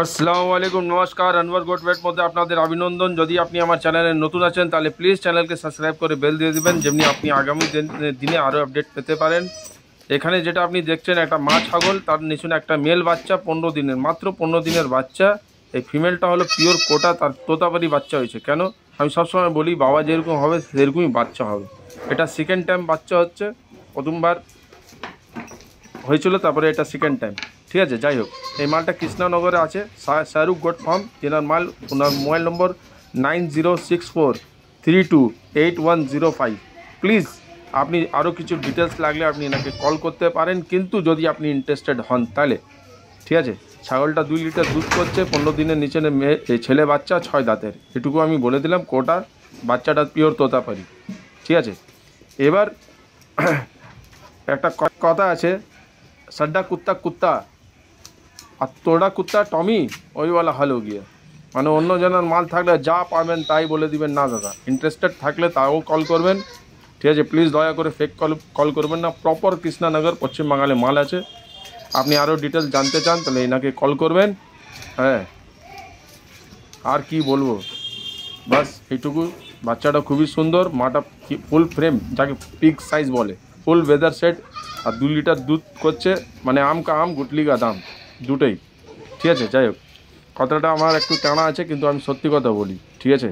আসসালামু আলাইকুম, নমস্কার। আনওয়ার গোট ভেট মধ্যে আপনাদের অভিনন্দন। যদি আপনি আমার চ্যানেলে নতুন আছেন তাহলে প্লিজ চ্যানেলকে সাবস্ক্রাইব করে বেল দিয়ে দিবেন, যেমনি আপনি আগামী দিনে আরও আপডেট পেতে পারেন। এখানে যেটা আপনি দেখছেন একটা মা ছাগল, তার নিচনে একটা মেল বাচ্চা, 15 দিনের, মাত্র 15 দিনের বাচ্চা। এই ফিমেলটা হলো পিওর কোটা, তার তোতাপারি বাচ্চা হয়েছে। কেন আমি সবসময় বলি, বাবা যেরকম হবে সেরকমই বাচ্চা হবে। এটা সেকেন্ড টাইম বাচ্চা হচ্ছে, প্রথমবার হয়েছিল, তারপরে এটা সেকেন্ড টাইম। ঠিক আছে, যাই হোক, এই মালটা কৃষ্ণনগরে আছে, শাহরুখ গোট ফার্ম। তেনার মাল, ওনার মোবাইল নম্বর 9064328105। প্লিজ আপনি আরও কিছু ডিটেলস লাগলে আপনি এনাকে কল করতে পারেন, কিন্তু যদি আপনি ইন্টারেস্টেড হন তাহলে। ঠিক আছে, ছাগলটা 2 লিটার দুধ করছে, 15 দিনের নিচে ছেলে বাচ্চা, 6 দাঁতের। এটুকু আমি বলে দিলাম। কোটা বাচ্চাটা পিওর তোতাপারি। ঠিক আছে, এবার একটা কথা আছে, सड्डा कुत्ता कुत्ता আর তোড়া কুত্তা টমি, ওইওয়ালা হাল হো গিয়া। মানে অন্য জনের মাল থাকলে যা পাবেন তাই বলে দিবেন না দাদা। ইন্টারেস্টেড থাকলে তাও কল করবেন। ঠিক আছে, প্লিজ দয়া করে ফেক কল করবেন না। প্রপার কৃষ্ণনগর পশ্চিমবাংলে মাল আছে। আপনি আরও ডিটেলস জানতে চান তাহলে এনাকে কল করবেন। হ্যাঁ, আর কি বলবো, বাস এইটুকু। বাচ্চাটা খুবই সুন্দর, মাটা ফুল ফ্রেম, যাকে পিগ সাইজ বলে, ফুল ওয়েদার সেট, আর 2 লিটার দুধ করছে। মানে আম কা আম, গুটলি কা দাম, দুটোই। ঠিক আছে, যাই হোক, কথাটা আমার একটু টানা আছে, কিন্তু আমি সত্যি কথা বলি। ঠিক আছে।